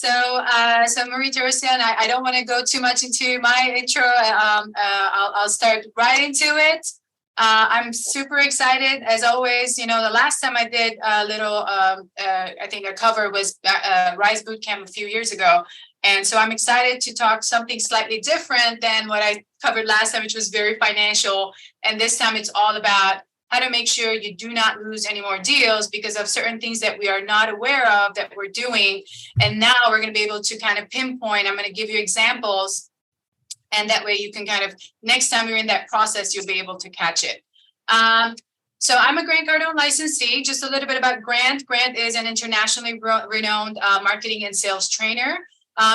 So Marie Torossian, I don't want to go too much into my intro. I'll start right into it. I'm super excited, as always. You know, the last time I did a little, I think a cover was Rise Bootcamp a few years ago. And so I'm excited to talk something slightly different than what I covered last time, which was very financial. And this time it's all about how to make sure you do not lose any more deals because of certain things that we are not aware of that we're doing. And now we're going to be able to kind of pinpoint. I'm going to give you examples. And that way you can kind of, next time you're in that process, you'll be able to catch it. So I'm a Grant Cardone licensee. Just a little bit about Grant. Grant is an internationally renowned marketing and sales trainer.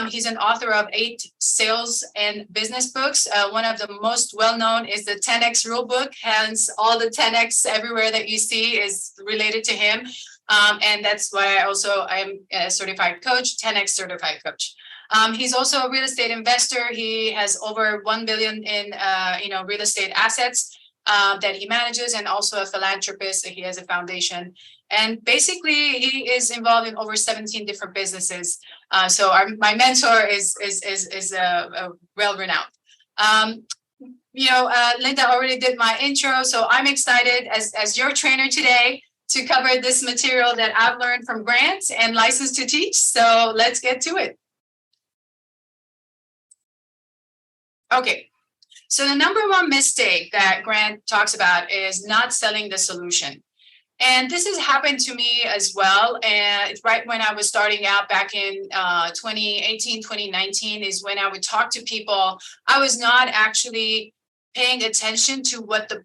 He's an author of 8 sales and business books. One of the most well-known is the 10X rule book. Hence, all the 10X everywhere that you see is related to him. And that's why I'm a certified coach, 10X certified coach. He's also a real estate investor. He has over $1 billion in real estate assets that he manages, and also a philanthropist. He has a foundation. And basically, he is involved in over 17 different businesses. So my mentor is well-renowned. Linda already did my intro, so I'm excited as your trainer today to cover this material that I've learned from Grant and licensed to teach. So let's get to it. Okay, so the number one mistake that Grant talks about is not selling the solution. And this has happened to me as well. And right when I was starting out back in 2018, 2019 is when I would talk to people. I was not actually paying attention to what their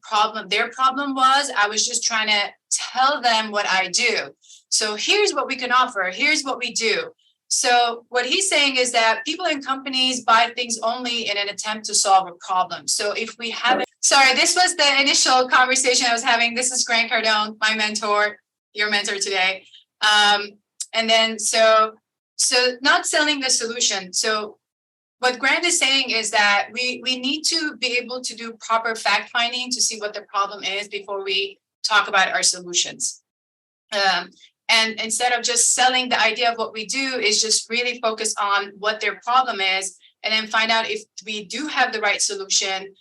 problem was. I was just trying to tell them what I do. So here's what we can offer. Here's what we do. So what he's saying is that people and companies buy things only in an attempt to solve a problem. So if we haven't, sorry, this was the initial conversation I was having. This is Grant Cardone, my mentor, your mentor today. And then so not selling the solution. So what Grant is saying is that we need to be able to do proper fact finding to see what the problem is before we talk about our solutions. And instead of just selling the idea of what we do, is just really focus on what their problem is, and then find out if we do have the right solution.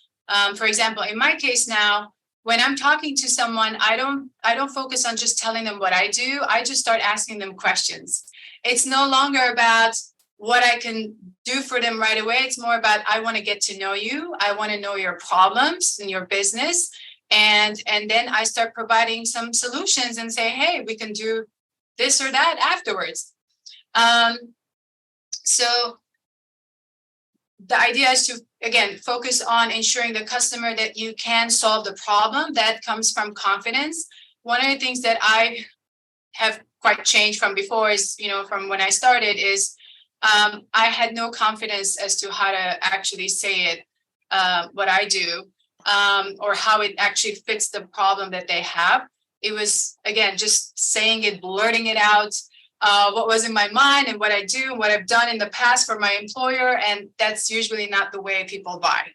For example, in my case now, when I'm talking to someone, I don't focus on just telling them what I do. I just start asking them questions. It's no longer about what I can do for them right away. It's more about, I want to get to know you. I want to know your problems in your business. And then I start providing some solutions and say, hey, we can do this or that afterwards. So the idea is to, again, focus on ensuring the customer that you can solve the problem. That comes from confidence. One of the things that I have quite changed from before is, from when I started is I had no confidence as to how to actually say it, what I do. Or how it actually fits the problem that they have. It was, again, just saying it, blurting it out, what was in my mind and what I do and what I've done in the past for my employer. And that's usually not the way people buy.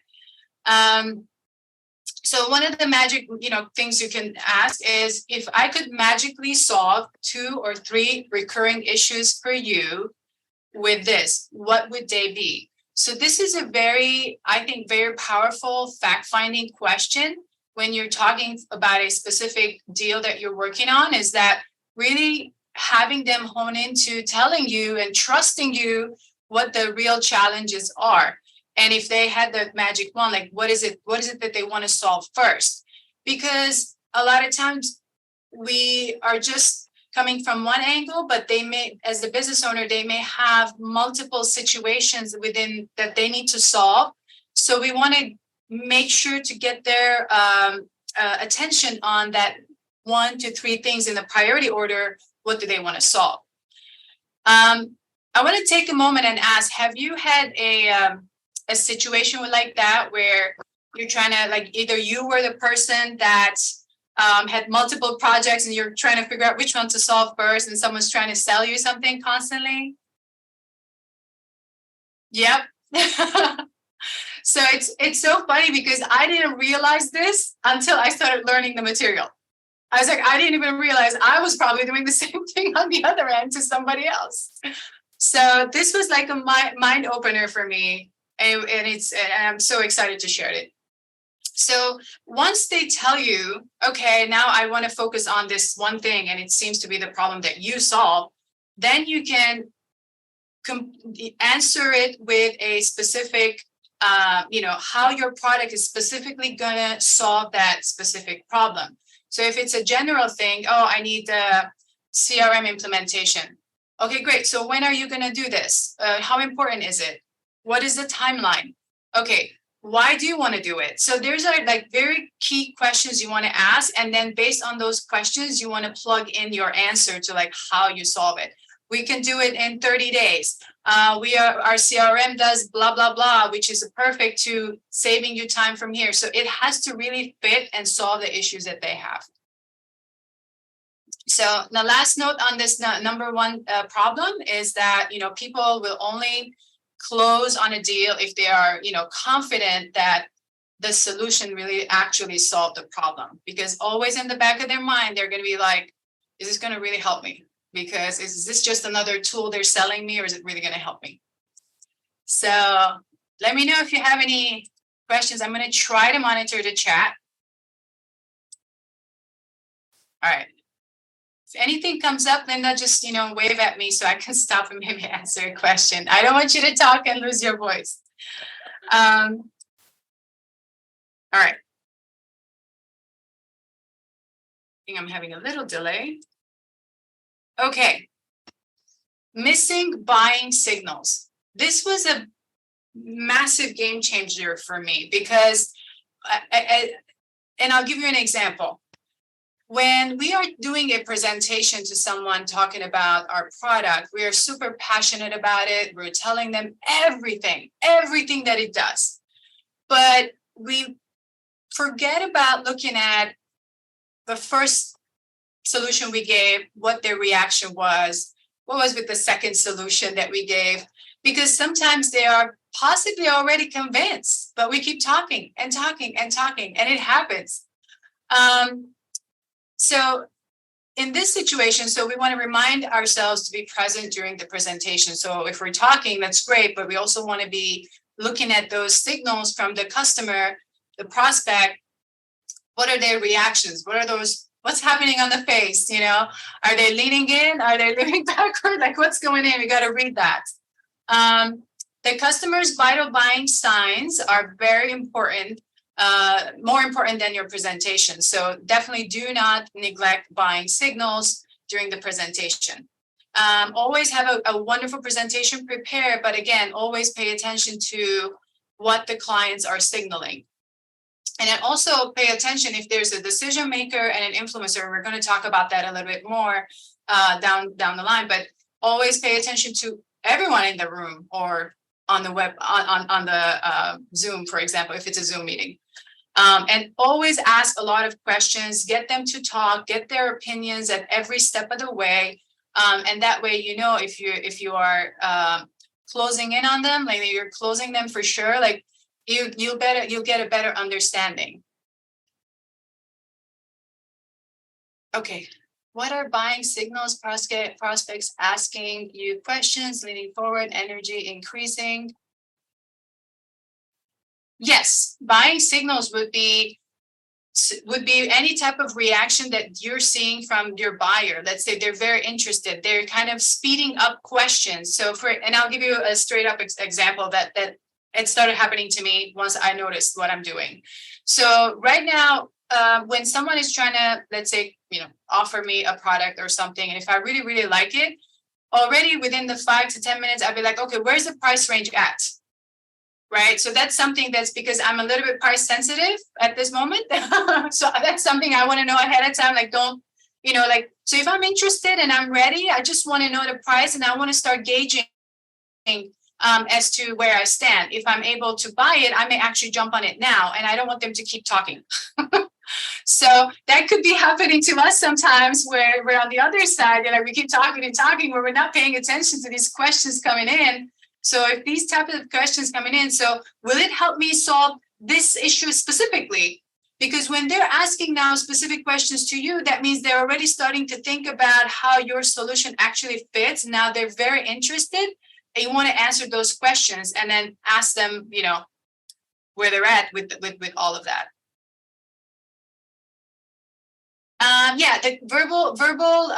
So one of the magic, things you can ask is, if I could magically solve 2 or 3 recurring issues for you with this, what would they be? So this is a very powerful fact-finding question when you're talking about a specific deal that you're working on, is that really having them hone into telling you and trusting you what the real challenges are. And if they had the magic wand, like what is it that they want to solve first? Because a lot of times we are just coming from one angle, but they may, as the business owner, they may have multiple situations within that they need to solve. So we want to make sure to get their attention on that 1 to 3 things in the priority order. What do they want to solve? I want to take a moment and ask, have you had a situation like that where you're trying to, like, either you were the person that had multiple projects and you're trying to figure out which one to solve first, and someone's trying to sell you something constantly? Yep. So it's so funny because I didn't realize this until I started learning the material. I was like, I didn't even realize I was probably doing the same thing on the other end to somebody else. So this was like a mind opener for me, and I'm so excited to share it. So once they tell you, okay, now I want to focus on this one thing, and it seems to be the problem that you solve, then you can answer it with a specific, how your product is specifically going to solve that specific problem. So if it's a general thing, I need the CRM implementation. Okay, great. So when are you going to do this? How important is it? What is the timeline? Okay, why do you want to do it? So there's like very key questions you want to ask. And then based on those questions, you want to plug in your answer to like how you solve it. We can do it in 30 days. Our CRM does blah, blah, blah, which is perfect to saving you time from here. So it has to really fit and solve the issues that they have. So the last note on this number one problem is that, people will only close on a deal if they are, confident that the solution really actually solved the problem. Because always in the back of their mind, they're going to be like, is this going to really help me? Because is this just another tool they're selling me, or is it really going to help me? So let me know if you have any questions. I'm going to try to monitor the chat. All right. If anything comes up, Linda, just, wave at me so I can stop and maybe answer a question. I don't want you to talk and lose your voice. All right. I think I'm having a little delay. Okay. Missing buying signals. This was a massive game changer for me because, and I'll give you an example. When we are doing a presentation to someone talking about our product, we are super passionate about it. We're telling them everything that it does. But we forget about looking at the first solution we gave, what their reaction was, what was with the second solution that we gave, because sometimes they are possibly already convinced, but we keep talking and talking and talking, and it happens. So in this situation, so we want to remind ourselves to be present during the presentation. So if we're talking, that's great, but we also want to be looking at those signals from the customer, the prospect. What are their reactions? What's happening on the face? Are they leaning in? Are they leaning backward? Like what's going in? We got to read that. The customer's vital buying signs are very important. More important than your presentation. So definitely do not neglect buying signals during the presentation. Always have a wonderful presentation prepared, but again, always pay attention to what the clients are signaling. And then also pay attention if there's a decision maker and an influencer. We're going to talk about that a little bit more down the line, but always pay attention to everyone in the room or on the web, on the Zoom, for example, if it's a Zoom meeting. And always ask a lot of questions, get them to talk, get their opinions at every step of the way. And that way, if you are closing in on them, like you're closing them for sure, like you'll get a better understanding. Okay. What are buying signals? Prospects asking you questions, leaning forward, energy increasing. Yes, buying signals would be any type of reaction that you're seeing from your buyer. Let's say they're very interested. They're kind of speeding up questions. So and I'll give you a straight up example that it started happening to me once I noticed what I'm doing. So right now, when someone is trying to, let's say, offer me a product or something, and if I really, really like it, already within the 5 to 10 minutes, I'd be like, okay, where's the price range at? Right. So that's something that's because I'm a little bit price sensitive at this moment. So that's something I want to know ahead of time. Like, so if I'm interested and I'm ready, I just want to know the price and I want to start gauging as to where I stand. If I'm able to buy it, I may actually jump on it now, and I don't want them to keep talking. So that could be happening to us sometimes where we're on the other side, we keep talking and talking where we're not paying attention to these questions coming in. So if these types of questions coming in, so will it help me solve this issue specifically? Because when they're asking now specific questions to you, that means they're already starting to think about how your solution actually fits. Now they're very interested, and you want to answer those questions and then ask them, where they're at with all of that. The verbal,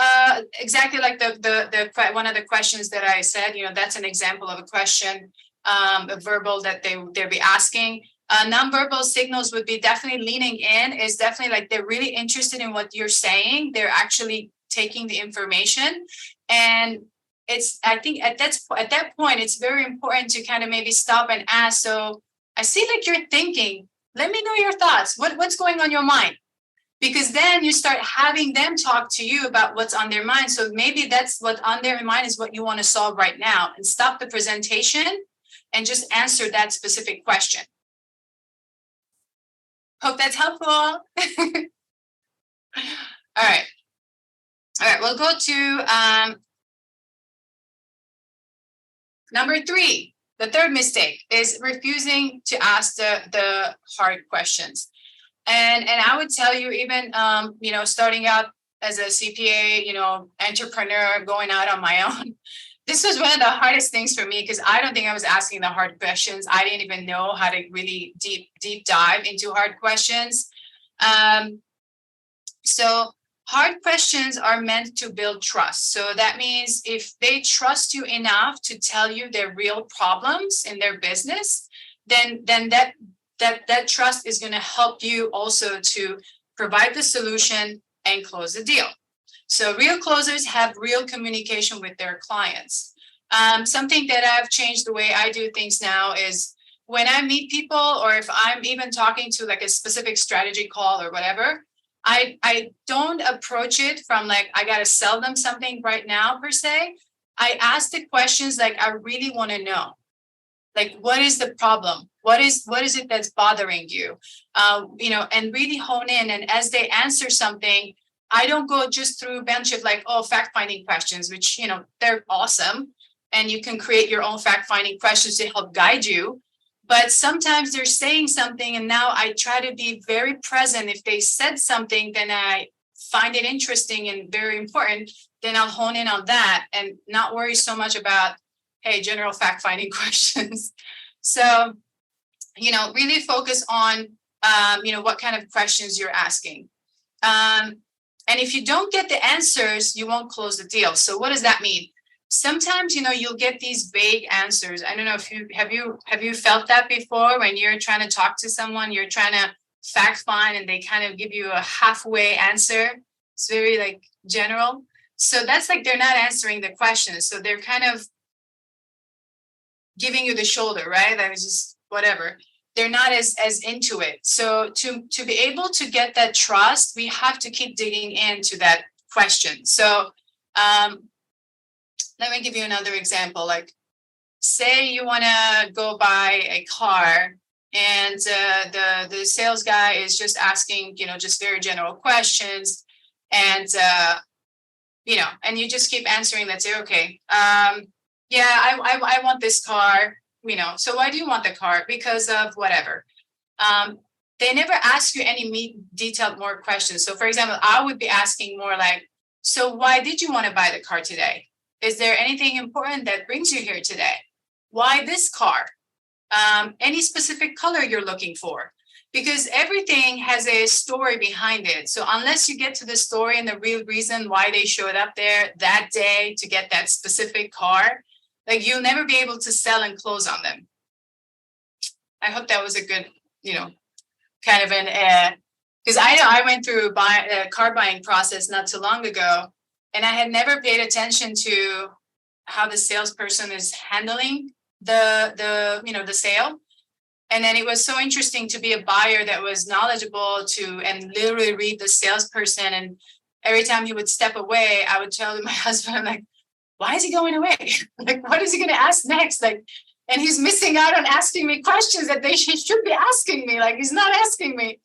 exactly like the one of the questions that I said, that's an example of a question, a verbal that they'll be asking. Nonverbal signals would be definitely leaning in, is definitely like they're really interested in what you're saying. They're actually taking the information. And I think at that point, it's very important to kind of maybe stop and ask. So I see like you're thinking, let me know your thoughts. What's going on your mind? Because then you start having them talk to you about what's on their mind. So maybe that's what on their mind is what you want to solve right now, and stop the presentation and just answer that specific question. Hope that's helpful. All right, we'll go to number 3. The third mistake is refusing to ask the hard questions. And I would tell you, even starting out as a CPA, entrepreneur, going out on my own, this was one of the hardest things for me, because I don't think I was asking the hard questions. I didn't even know how to really deep dive into hard questions. So hard questions are meant to build trust. So that means if they trust you enough to tell you their real problems in their business, then that trust is going to help you also to provide the solution and close the deal. So real closers have real communication with their clients. Something that I've changed the way I do things now is when I meet people, or if I'm even talking to like a specific strategy call or whatever, I don't approach it from like, I got to sell them something right now per se. I ask the questions like I really want to know. Like, what is the problem? What is it that's bothering you? And really hone in. And as they answer something, I don't go just through a bunch of like, fact-finding questions, which, they're awesome. And you can create your own fact-finding questions to help guide you. But sometimes they're saying something, and now I try to be very present. If they said something, then I find it interesting and very important, then I'll hone in on that and not worry so much about, hey, general fact-finding questions. So, really focus on, what kind of questions you're asking. And if you don't get the answers, you won't close the deal. So what does that mean? Sometimes, you'll get these vague answers. I don't know if have you felt that before, when you're trying to talk to someone, you're trying to fact find, and they kind of give you a halfway answer. It's very like general. So that's like they're not answering the question. So they're kind of giving you the shoulder, right? That was just whatever. They're not as into it. So to be able to get that trust, we have to keep digging into that question. So let me give you another example. Like, say you want to go buy a car, and the sales guy is just asking, just very general questions, and and you just keep answering. Let's say, okay, I want this car. So why do you want the car? Because of whatever. They never ask you any detailed more questions. So, for example, I would be asking more like, so why did you want to buy the car today? Is there anything important that brings you here today? Why this car? Any specific color you're looking for? Because everything has a story behind it. So unless you get to the story and the real reason why they showed up there that day to get that specific car, like, you'll never be able to sell and close on them. I hope that was a good, kind of an, because I know I went through a car buying process not too long ago, and I had never paid attention to how the salesperson is handling the sale. And then it was so interesting to be a buyer that was knowledgeable and literally read the salesperson. And every time he would step away, I would tell my husband, I'm like, why is he going away? Like, what is he going to ask next? Like, and he's missing out on asking me questions that he should be asking me. Like, he's not asking me.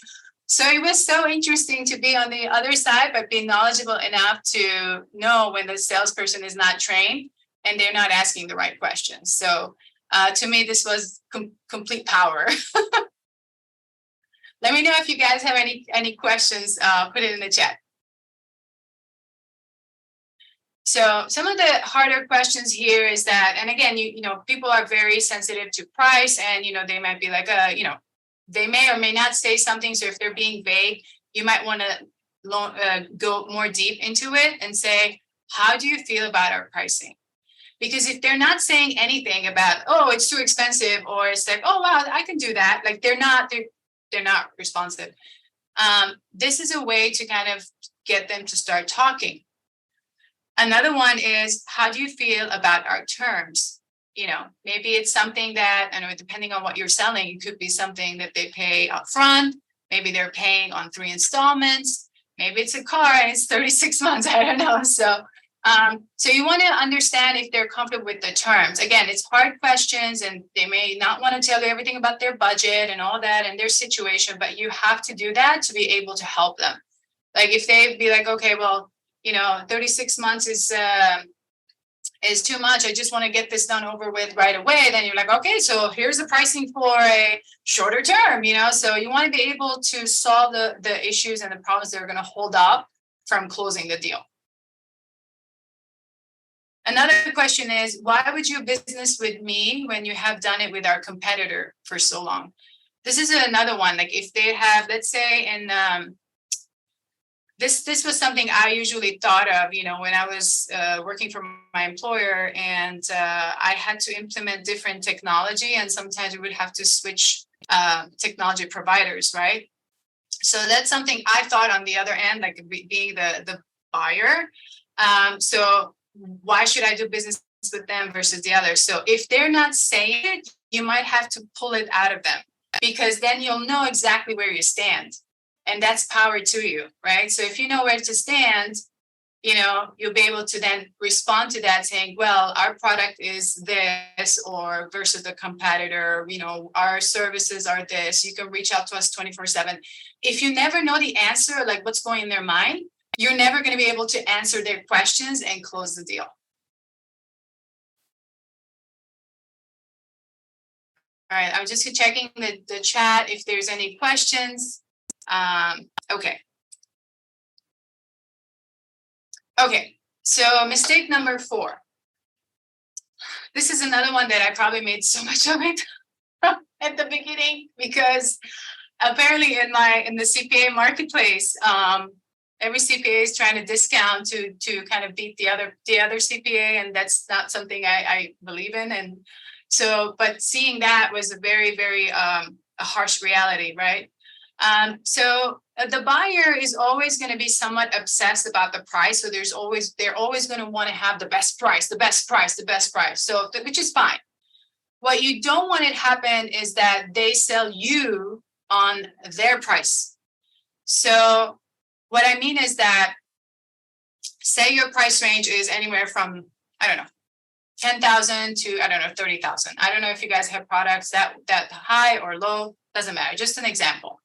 So it was so interesting to be on the other side, but be knowledgeable enough to know when the salesperson is not trained and they're not asking the right questions. So to me, this was complete power. Let me know if you guys have any questions. Put it in the chat. So some of the harder questions here is that, and again, you know, people are very sensitive to price, and you know, they might be like, they may or may not say something. So if they're being vague, you might want to go more deep into it and say, how do you feel about our pricing? Because if they're not saying anything about, oh, it's too expensive, or it's like, oh wow, I can do that, like they're not responsive. This is a way to kind of get them to start talking. Another one is, how do you feel about our terms? You know, maybe it's something that, I know, depending on what you're selling, it could be something that they pay up front. Maybe they're paying on 3 installments. Maybe it's a car and it's 36 months. I don't know. So you want to understand if they're comfortable with the terms. Again, it's hard questions, and they may not want to tell you everything about their budget and all that and their situation, but you have to do that to be able to help them. Like if they be like, okay, well, you know, 36 months is too much. I just want to get this done over with right away. Then you're like, okay, so here's the pricing for a shorter term, you know? So you want to be able to solve the issues and the problems that are going to hold up from closing the deal. Another question is, why would you business with me when you have done it with our competitor for so long? This is another one. Like if they have, let's say, in this was something I usually thought of, you know, when I was working for my employer, and I had to implement different technology, and sometimes we would have to switch technology providers, right? So that's something I thought on the other end, like being the buyer. So why should I do business with them versus the others? So if they're not saying it, you might have to pull it out of them, because then you'll know exactly where you stand. And that's power to you, right? So if you know where to stand, you know, you'll be able to then respond to that saying, well, our product is this, or versus the competitor, you know, our services are this. You can reach out to us 24/7. If you never know the answer, like what's going in their mind, you're never going to be able to answer their questions and close the deal. All right, I'm just checking the chat if there's any questions. Okay. Okay, so mistake number 4. This is another one that I probably made so much of it at the beginning, because apparently in the CPA marketplace, every CPA is trying to discount to kind of beat the other CPA, and that's not something I believe in. And so, but seeing that was a very, very a harsh reality, right? So the buyer is always going to be somewhat obsessed about the price. So they're always going to want to have the best price, the best price, the best price. So, which is fine. What you don't want it happen is that they sell you on their price. So what I mean is that, say your price range is anywhere from, I don't know, 10,000 to, I don't know, 30,000. I don't know if you guys have products that high or low, doesn't matter. Just an example.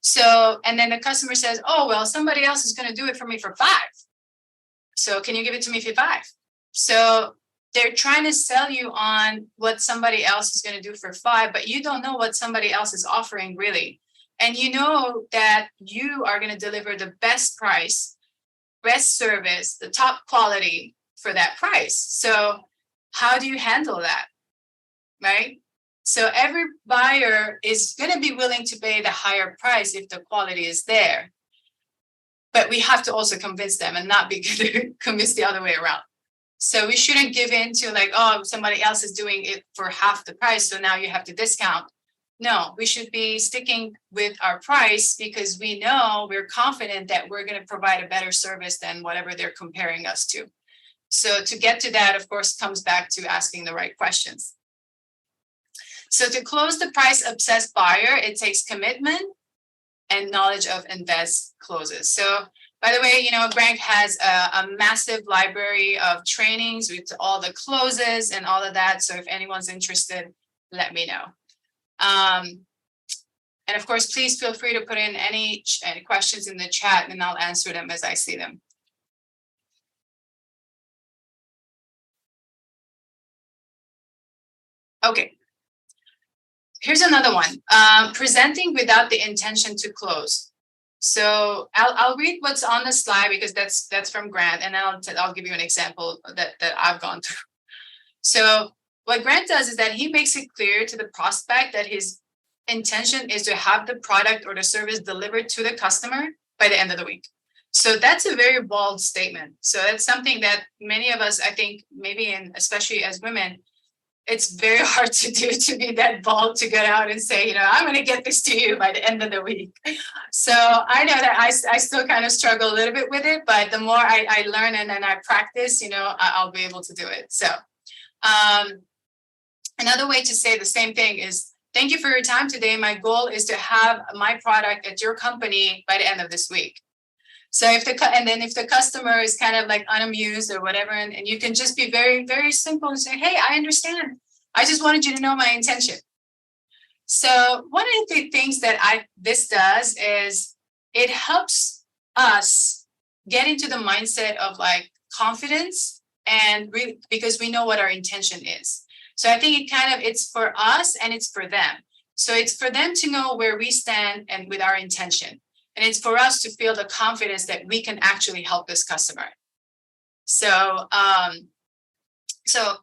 So, and then the customer says, oh, well, somebody else is going to do it for me for 5. So can you give it to me for 5? So they're trying to sell you on what somebody else is going to do for 5, but you don't know what somebody else is offering really. And you know that you are going to deliver the best price, best service, the top quality for that price. So how do you handle that? Right? So every buyer is going to be willing to pay the higher price if the quality is there. But we have to also convince them, and not be convinced the other way around. So we shouldn't give in to like, oh, somebody else is doing it for half the price, so now you have to discount. No, we should be sticking with our price, because we know, we're confident that we're going to provide a better service than whatever they're comparing us to. So to get to that, of course, comes back to asking the right questions. So to close the price obsessed buyer, it takes commitment and knowledge of invest closes. So by the way, you know, Greg has a massive library of trainings with all the closes and all of that. So if anyone's interested, let me know. And of course, please feel free to put in any questions in the chat, and I'll answer them as I see them. Okay. Here's another one. Presenting without the intention to close. So I'll read what's on the slide because that's from Grant, and I'll give you an example that I've gone through. So what Grant does is that he makes it clear to the prospect that his intention is to have the product or the service delivered to the customer by the end of the week. So that's a very bold statement. So that's something that many of us, I think, maybe especially as women, it's very hard to do, to be that bold to get out and say, I'm going to get this to you by the end of the week. So I know that I still kind of struggle a little bit with it, but the more I learn and then I practice, I'll be able to do it. So another way to say the same thing is, thank you for your time today. My goal is to have my product at your company by the end of this week. So if the customer is kind of like unamused or whatever, and you can just be very, very simple and say, hey, I understand. I just wanted you to know my intention. So one of the things that this does is it helps us get into the mindset of like confidence, and because we know what our intention is. So I think it's for us and it's for them. So it's for them to know where we stand and with our intention. And it's for us to feel the confidence that we can actually help this customer. So, so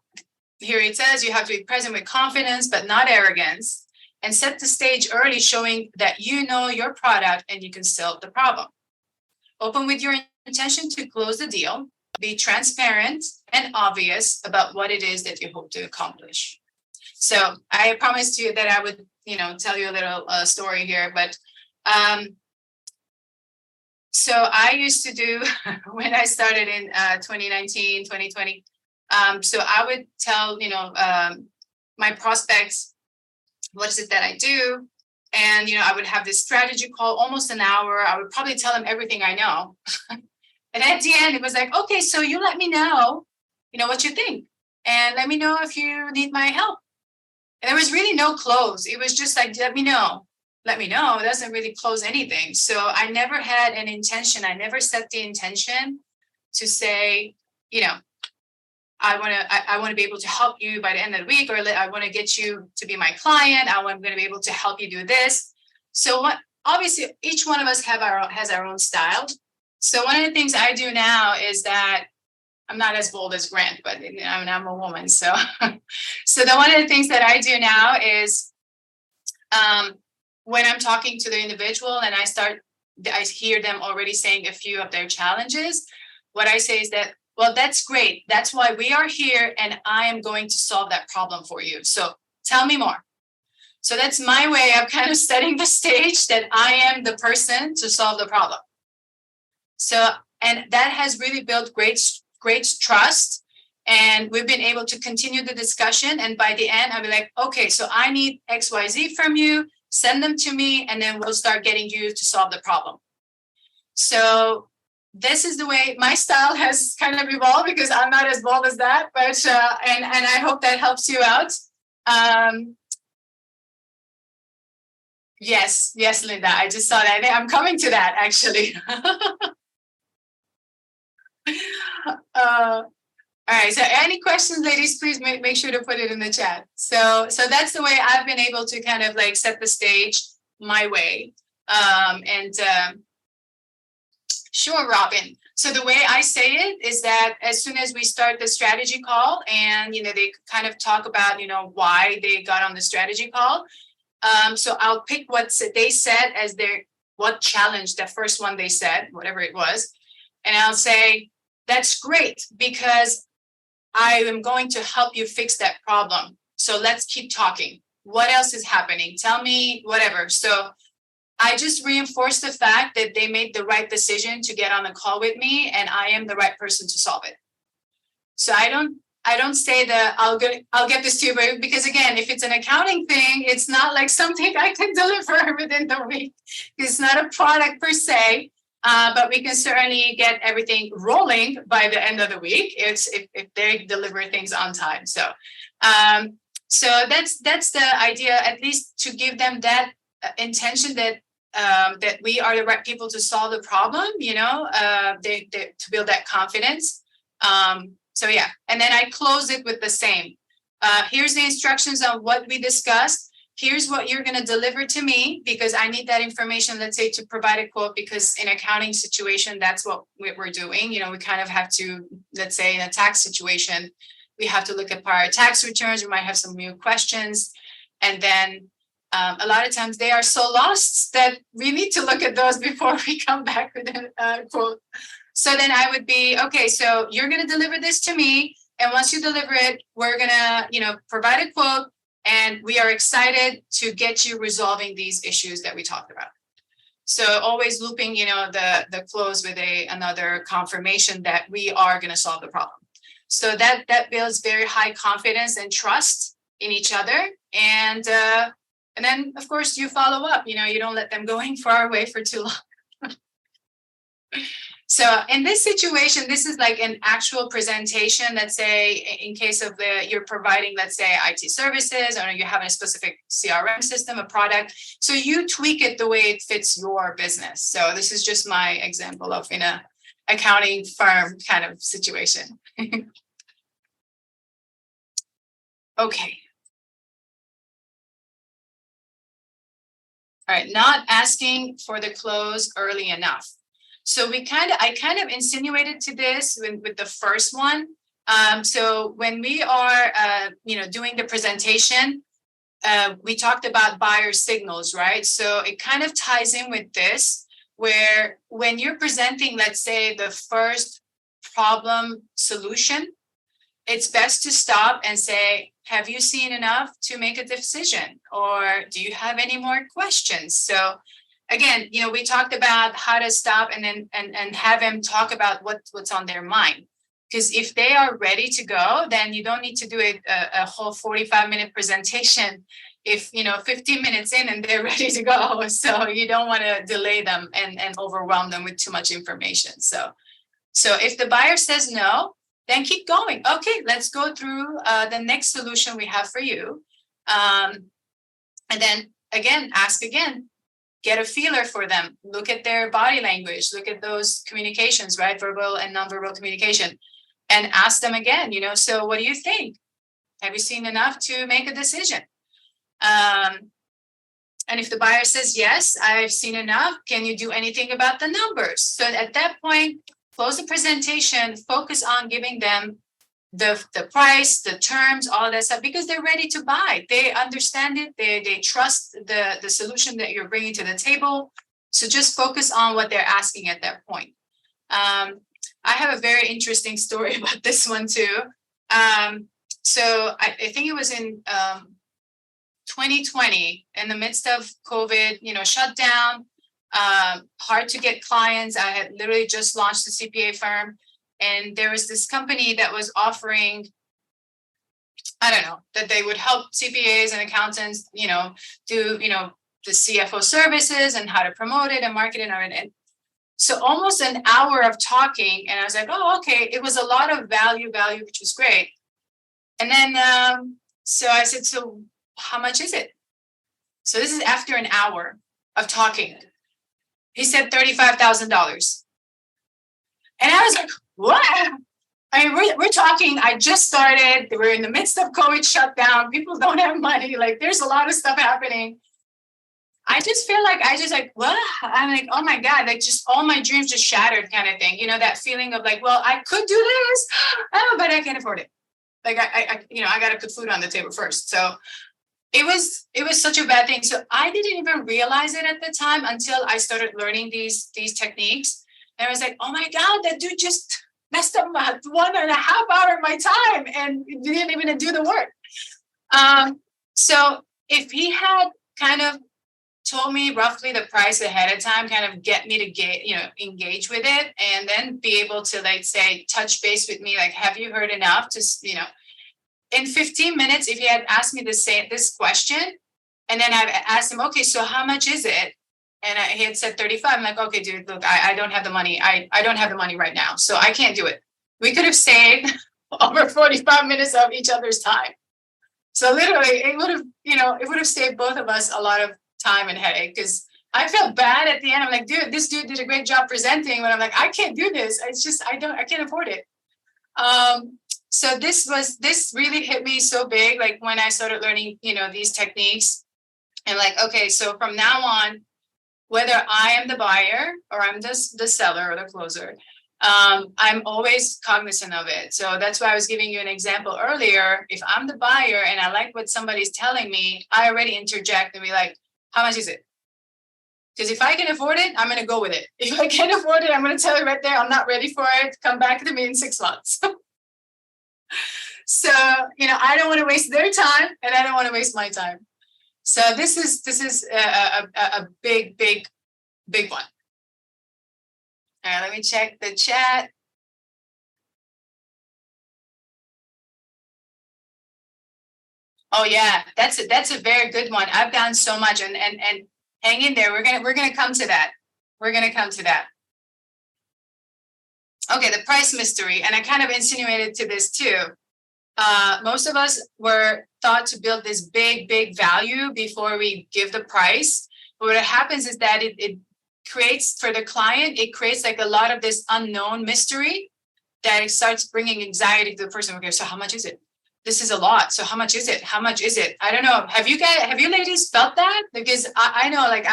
here it says you have to be present with confidence, but not arrogance, and set the stage early, showing that you know your product and you can solve the problem. Open with your intention to close the deal. Be transparent and obvious about what it is that you hope to accomplish. So I promised you that I would, tell you a little story here, but so I used to do when I started in 2019, 2020. So I would tell, my prospects, what is it that I do? And, I would have this strategy call, almost an hour. I would probably tell them everything I know. And at the end, it was like, okay, so you let me know, what you think. And let me know if you need my help. And there was really no close. It was just like, let me know. Let me know. It doesn't really close anything. So I never had an intention. I never set the intention to say, I want to be able to help you by the end of the week, or I want to get you to be my client. I'm going to be able to help you do this. So obviously each one of us has our own style. So one of the things I do now is that I'm not as bold as Grant, but I'm a woman. So, one of the things that I do now is, when I'm talking to the individual and I hear them already saying a few of their challenges, what I say is that, well, that's great. That's why we are here, and I am going to solve that problem for you. So tell me more. So that's my way of kind of setting the stage that I am the person to solve the problem. So, and that has really built great trust. And we've been able to continue the discussion. And by the end, I'll be like, okay, so I need XYZ from you. Send them to me, and then we'll start getting you to solve the problem. So this is the way my style has kind of evolved, because I'm not as bold as that, but and I hope that helps you out. Yes, Linda, I just saw that. I'm coming to that actually. All right. So any questions, ladies, please make sure to put it in the chat. So that's the way I've been able to kind of like set the stage my way. Sure, Robin. So the way I say it is that as soon as we start the strategy call and, they kind of talk about, why they got on the strategy call. So I'll pick what they said as what challenge, the first one they said, whatever it was. And I'll say, that's great, because I am going to help you fix that problem. So let's keep talking. What else is happening? Tell me whatever. So I just reinforce the fact that they made the right decision to get on a call with me, and I am the right person to solve it. So I don't say that I'll get this to you, because again, if it's an accounting thing, it's not like something I can deliver within the week. It's not a product per se. But we can certainly get everything rolling by the end of the week if they deliver things on time. So that's the idea, at least to give them that intention that we are the right people to solve the problem. To build that confidence. So and then I close it with the same. Here's the instructions on what we discussed. here's what you're going to deliver to me, because I need that information, let's say, to provide a quote, because in accounting situation, that's what we're doing. We kind of have to, let's say in a tax situation, we have to look at prior tax returns. We might have some new questions. And then a lot of times they are so lost that we need to look at those before we come back with a quote. So then I would be, okay, so you're going to deliver this to me. And once you deliver it, we're going to, provide a quote. And we are excited to get you resolving these issues that we talked about. So always looping, the close with another confirmation that we are going to solve the problem. So that builds very high confidence and trust in each other. And then, of course, you follow up. You don't let them going far away for too long. So in this situation, this is like an actual presentation. Let's say in case of you're providing, let's say, IT services, or you have a specific CRM system, a product. So you tweak it the way it fits your business. So this is just my example of in a accounting firm kind of situation. Okay. All right, not asking for the close early enough. So I kind of insinuated to this with the first one. So when we are, doing the presentation, we talked about buyer signals, right? So it kind of ties in with this, where when you're presenting, let's say, the first problem solution, it's best to stop and say, have you seen enough to make a decision? Or do you have any more questions? So again, we talked about how to stop and then and have them talk about what's on their mind. Because if they are ready to go, then you don't need to do a whole 45-minute presentation if 15 minutes in and they're ready to go. So you don't want to delay them and overwhelm them with too much information. So if the buyer says no, then keep going. Okay, let's go through the next solution we have for you. And then again, ask again. Get a feeler for them. Look at their body language. Look at those communications, right? Verbal and nonverbal communication. And ask them again, so what do you think? Have you seen enough to make a decision? And if the buyer says, yes, I've seen enough, can you do anything about the numbers? So at that point, close the presentation, focus on giving them the price, the terms, all that stuff, because they're ready to buy. They understand it. They trust the solution that you're bringing to the table. So just focus on what they're asking at that point. I have a very interesting story about this one too. So I think it was in 2020, in the midst of COVID, shutdown, hard to get clients. I had literally just launched a CPA firm. And there was this company that was offering, that they would help CPAs and accountants, do, the CFO services and how to promote it and market it. And so almost an hour of talking. And I was like, oh, okay. It was a lot of value, which was great. And then, so I said, so how much is it? So this is after an hour of talking. He said $35,000. And I was like, what? I mean, we're talking, I just started, we're in the midst of COVID shutdown, people don't have money, like there's a lot of stuff happening. I just feel like, what? I'm like, oh my God, like just all my dreams just shattered kind of thing. That feeling of like, well, I could do this, but I can't afford it. Like I got to put food on the table first. So it was such a bad thing. So I didn't even realize it at the time until I started learning these techniques. And I was like, oh my God, that dude just messed up my 1.5 hours of my time and didn't even do the work. So if he had kind of told me roughly the price ahead of time, kind of get me to engage with it, and then be able to, like, say, touch base with me, like, have you heard enough? Just, in 15 minutes, if he had asked me this question, and then I've asked him, okay, so how much is it? And he had said 35. I'm like, okay, dude, look, I don't have the money. I don't have the money right now. So I can't do it. We could have saved over 45 minutes of each other's time. So literally it would have saved both of us a lot of time and headache, because I felt bad at the end. I'm like, dude, this dude did a great job presenting, but I'm like, I can't do this. It's just, I can't afford it. So this really hit me so big. Like when I started learning, these techniques, And like, okay, so from now on, whether I am the buyer or I'm the seller or the closer, I'm always cognizant of it. So that's why I was giving you an example earlier. If I'm the buyer and I like what somebody's telling me, I already interject and be like, how much is it? Because if I can afford it, I'm going to go with it. If I can't afford it, I'm going to tell you right there, I'm not ready for it. Come back to me in 6 months. So, I don't want to waste their time and I don't want to waste my time. So this is a big one. All right, let me check the chat. Oh yeah, that's a very good one. I've done so much, and hang in there. We're gonna come to that. We're gonna come to that. Okay, the price mystery, and I kind of insinuated to this too. Most of us were thought to build this big value before we give the price. But what happens is that it creates for the client, it creates like a lot of this unknown mystery that it starts bringing anxiety to the person. Okay, so how much is it? This is a lot. So how much is it? How much is it? I don't know. Have you ladies felt that? Because I know, like,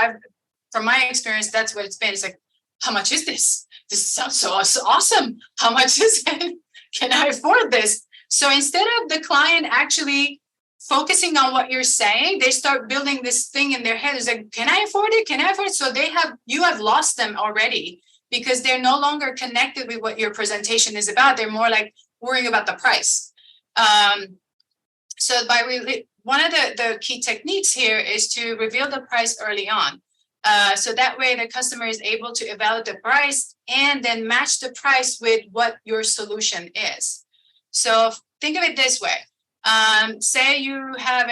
from my experience, that's what it's been. It's like, how much is this? This sounds so awesome. How much is it? Can I afford this? So instead of the client actually focusing on what you're saying, they start building this thing in their head. It's like, can I afford it? Can I afford it? So you have lost them already because they're no longer connected with what your presentation is about. They're more like worrying about the price. So one of the key techniques here is to reveal the price early on. So that way the customer is able to evaluate the price and then match the price with what your solution is. So think of it this way. Say you have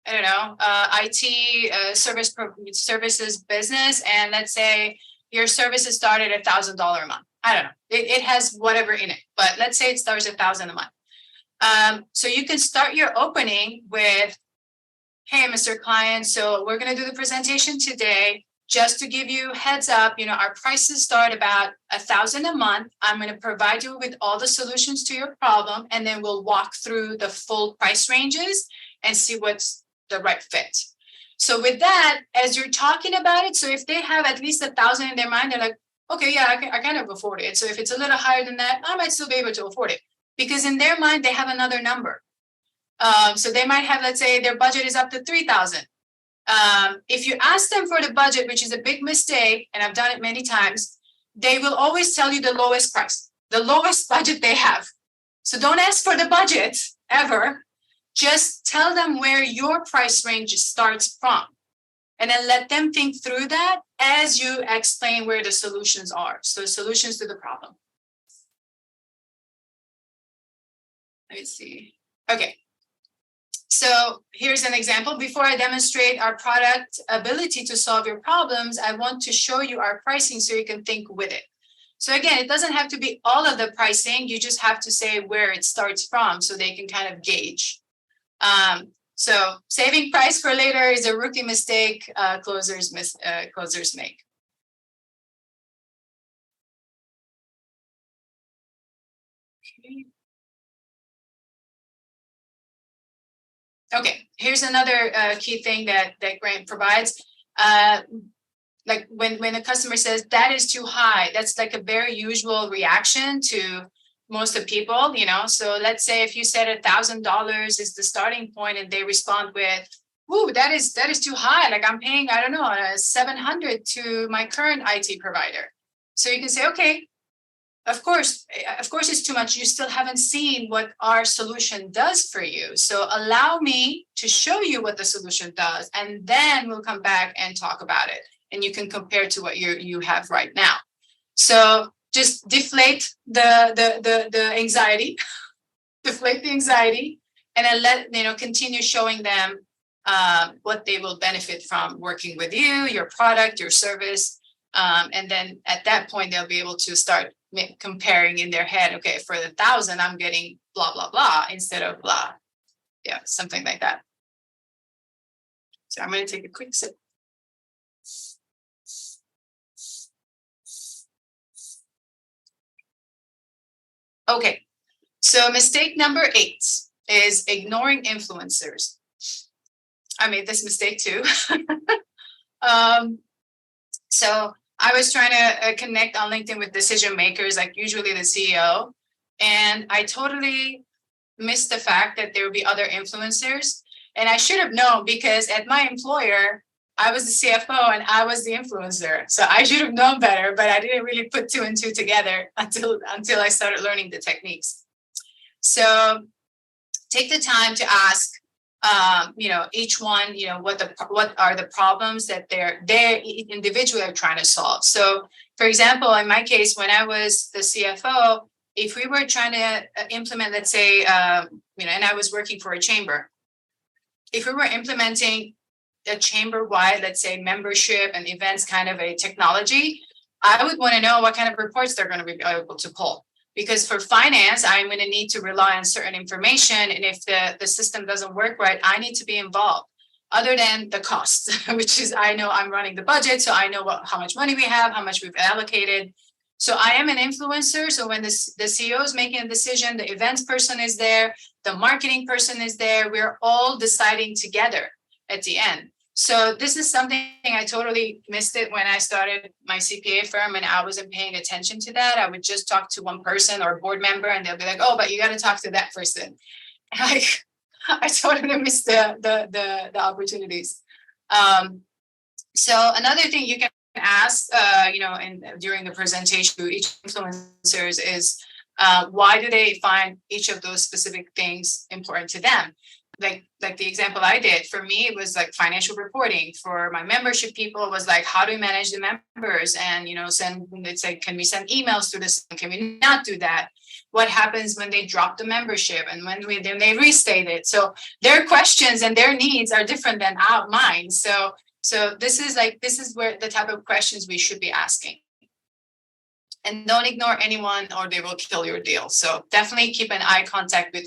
IT services business, and let's say your services start at $1,000 a month. I don't know. It has whatever in it, but let's say it starts at $1,000 a month. So you can start your opening with, hey, Mr. Client, so we're going to do the presentation today. Just to give you heads up, our prices start about $1,000 a month. I'm going to provide you with all the solutions to your problem, and then we'll walk through the full price ranges and see what's the right fit. So with that, as you're talking about it, so if they have at least 1,000 in their mind, they're like, okay, yeah, I kind of afford it. So if it's a little higher than that, I might still be able to afford it, because in their mind, they have another number. So they might have, let's say their budget is up to 3,000. If you ask them for the budget, which is a big mistake, and I've done it many times, they will always tell you the lowest price, the lowest budget they have. So don't ask for the budget ever. Just tell them where your price range starts from, and then let them think through that as you explain where the solutions are. So solutions to the problem. Let me see. Okay. So here's an example. Before I demonstrate our product ability to solve your problems, I want to show you our pricing so you can think with it. So again, it doesn't have to be all of the pricing. You just have to say where it starts from so they can kind of gauge. So saving price for later is a rookie mistake closers make. Okay, here's another key thing that Grant provides. Like when a customer says that is too high, that's like a very usual reaction to most of people, So let's say if you said $1,000 is the starting point, and they respond with, "Ooh, that is too high. Like I'm paying, I don't know, 700 to my current IT provider." So you can say, okay, of course it's too much. You still haven't seen what our solution does for you. So allow me to show you what the solution does, and then we'll come back and talk about it. And you can compare to what you have right now. So just deflate the anxiety, deflate the anxiety, and then continue showing them what they will benefit from working with you, your product, your service. And then at that point, they'll be able to start comparing in their head, okay, for the 1,000, I'm getting blah, blah, blah, instead of blah. Yeah, something like that. So I'm going to take a quick sip. Okay, so mistake number 8 is ignoring influencers. I made this mistake too. So I was trying to connect on LinkedIn with decision makers, like usually the CEO. And I totally missed the fact that there would be other influencers. And I should have known, because at my employer, I was the CFO and I was the influencer. So I should have known better, but I didn't really put two and two together until I started learning the techniques. So take the time to ask, each one, what are the problems that they individually are trying to solve. So, for example, in my case, when I was the CFO, if we were trying to implement, let's say, and I was working for a chamber, if we were implementing a chamber-wide, let's say, membership and events kind of a technology, I would want to know what kind of reports they're going to be able to pull. Because for finance, I'm going to need to rely on certain information. And if the system doesn't work right, I need to be involved. Other than the cost, which is, I know I'm running the budget, so I know how much money we have, how much we've allocated. So I am an influencer. So when the CEO is making a decision, the events person is there, the marketing person is there. We're all deciding together at the end. So this is something I totally missed it when I started my CPA firm, and I wasn't paying attention to that. I would just talk to one person or a board member, and they'll be like, "Oh, but you got to talk to that person." Like, I totally missed the opportunities. So another thing you can ask, during the presentation to each influencers is, why do they find each of those specific things important to them? Like the example I did, for me, it was like financial reporting. For my membership people, it was like, how do we manage the members? And, it's like, can we send emails through this? Can we not do that? What happens when they drop the membership and when they restate it? So their questions and their needs are different than mine. So this is where the type of questions we should be asking. And don't ignore anyone or they will kill your deal. So definitely keep an eye contact with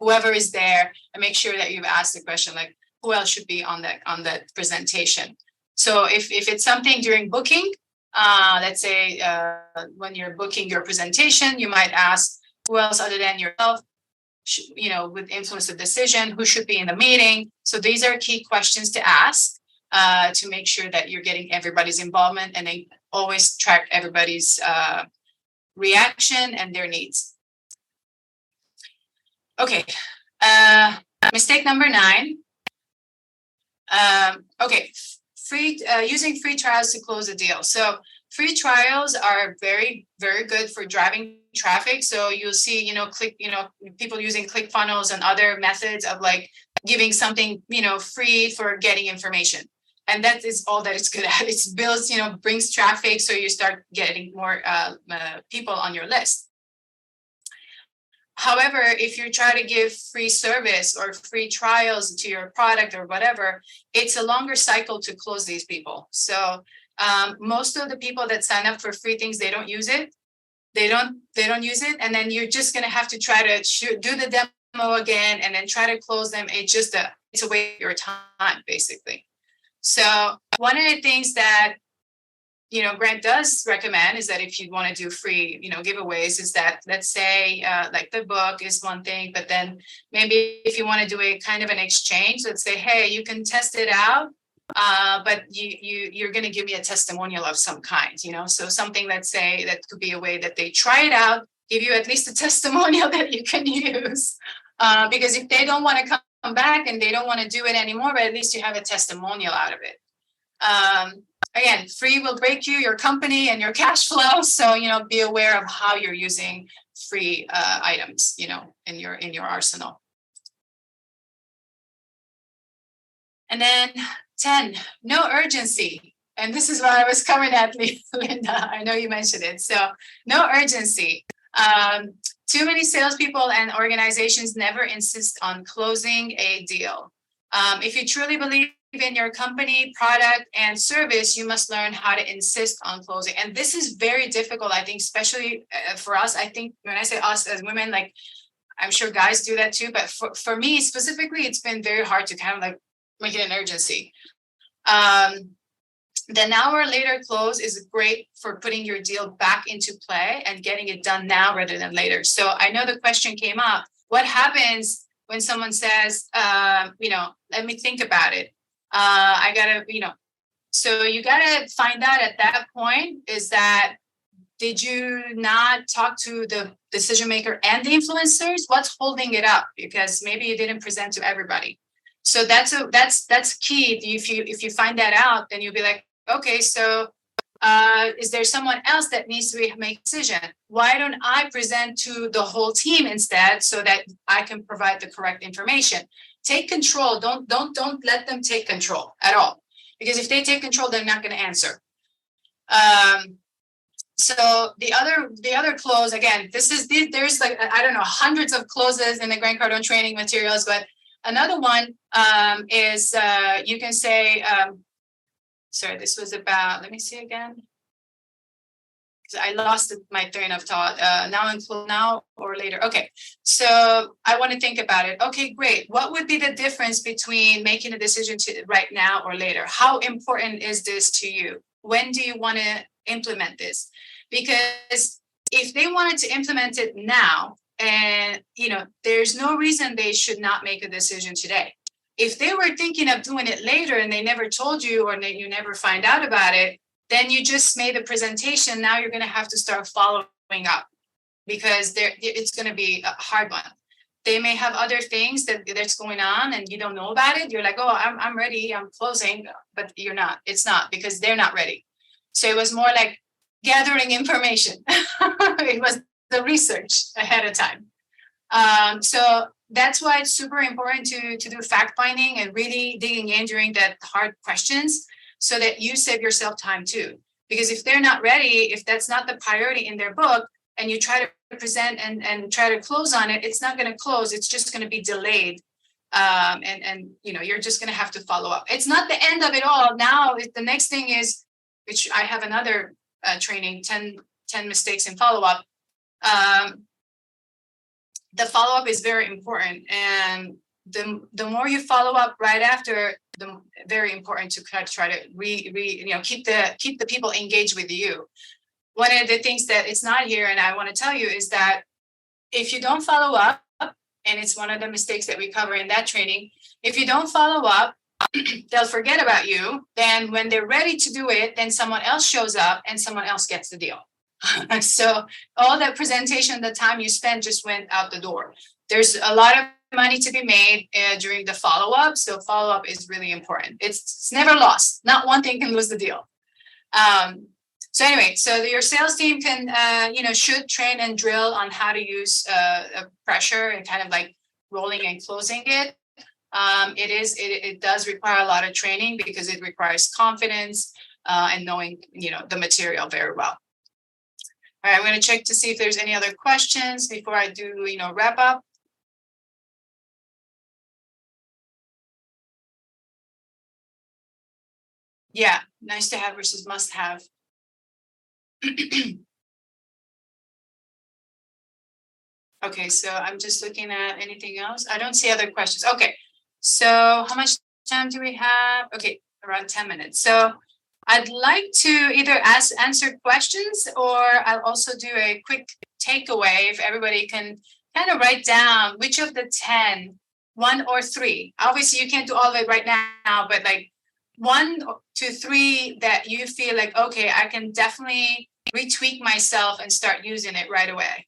whoever is there, and make sure that you've asked the question, like, who else should be on that presentation. So if it's something during booking, let's say when you're booking your presentation, you might ask, who else other than yourself, with influence of decision, who should be in the meeting. So these are key questions to ask to make sure that you're getting everybody's involvement, and then always track everybody's reaction and their needs. Okay, mistake number 9. Using free trials to close a deal. So free trials are very, very good for driving traffic. So you'll see, people using ClickFunnels and other methods of like giving something, free for getting information. And that is all that it's good at. It builds, brings traffic. So you start getting more people on your list. However, if you try to give free service or free trials to your product or whatever, it's a longer cycle to close these people. So most of the people that sign up for free things, they don't use it. They don't use it. And then you're just going to have to try to do the demo again and then try to close them. It's a waste of your time, basically. So one of the things that Grant does recommend is that if you want to do free, giveaways, is that, let's say, like the book is one thing, but then maybe if you want to do a kind of an exchange, let's say, hey, you can test it out, but you're going to give me a testimonial of some kind, so something, let's say, that could be a way that they try it out, give you at least a testimonial that you can use, because if they don't want to come back and they don't want to do it anymore, but at least you have a testimonial out of it. Again, free will break your company and your cash flow. So, be aware of how you're using free items, in your arsenal. And then 10, no urgency. And this is what I was coming at, Linda. I know you mentioned it. So no urgency. Too many salespeople and organizations never insist on closing a deal. If you truly believe in your company, product, and service, you must learn how to insist on closing. And this is very difficult, I think, especially for us. I think when I say us as women, like, I'm sure guys do that too. But for me specifically, it's been very hard to kind of like make it an urgency. The now or later close is great for putting your deal back into play and getting it done now rather than later. So I know the question came up, what happens when someone says, let me think about it. I gotta, so you gotta find out at that point is that, did you not talk to the decision maker and the influencers? What's holding it up? Because maybe you didn't present to everybody. So that's key. If you find that out, then you'll be like, okay, so is there someone else that needs to make a decision? Why don't I present to the whole team instead, so that I can provide the correct information? Take control. Don't let them take control at all, because if they take control, they're not going to answer. So the other close, again, there's like, I don't know, hundreds of closes in the Grant Cardone training materials, but another one is you can say, sorry, this was about, let me see again. I lost my train of thought. Now or later. Okay, so I want to think about it. Okay, great. What would be the difference between making a decision to right now or later? How important is this to you? When do you want to implement this? Because if they wanted to implement it now, and there's no reason they should not make a decision today. If they were thinking of doing it later and they never told you, or you never find out about it, then you just made a presentation. Now you're going to have to start following up, because it's going to be a hard one. They may have other things that's going on and you don't know about it. You're like, oh, I'm ready, I'm closing, but you're not. It's not, because they're not ready. So it was more like gathering information. It was the research ahead of time. So that's why it's super important to do fact finding and really digging in during that hard questions, so that you save yourself time too. Because if they're not ready, if that's not the priority in their book, and you try to present and try to close on it, it's not going to close. It's just going to be delayed. And you're just going to have to follow up. It's not the end of it all. Now, the next thing is, which I have another training, 10 mistakes in follow-up. The follow-up is very important. And the more you follow up right after, the very important to try to keep the people engaged with you. One of the things that it's not here, and I want to tell you, is that if you don't follow up, and it's one of the mistakes that we cover in that training, if you don't follow up, they'll forget about you. Then when they're ready to do it, then someone else shows up and someone else gets the deal. So all that presentation, the time you spent just went out the door. There's a lot of money to be made during the follow-up. So follow-up is really important. It's never lost. Not one thing can lose the deal. So anyway, so your sales team can, should train and drill on how to use pressure and kind of like rolling and closing it. It does require a lot of training, because it requires confidence and knowing, the material very well. All right, I'm going to check to see if there's any other questions before I do, wrap up. Yeah, nice to have versus must have. Okay, so I'm just looking at anything else. I don't see other questions. Okay, so how much time do we have? Okay, around 10 minutes. So I'd like to either answer questions, or I'll also do a quick takeaway if everybody can kind of write down which of the 10, 1 or 3. Obviously, you can't do all of it right now, but like 1 to 3 that you feel like, okay, I can definitely retweak myself and start using it right away.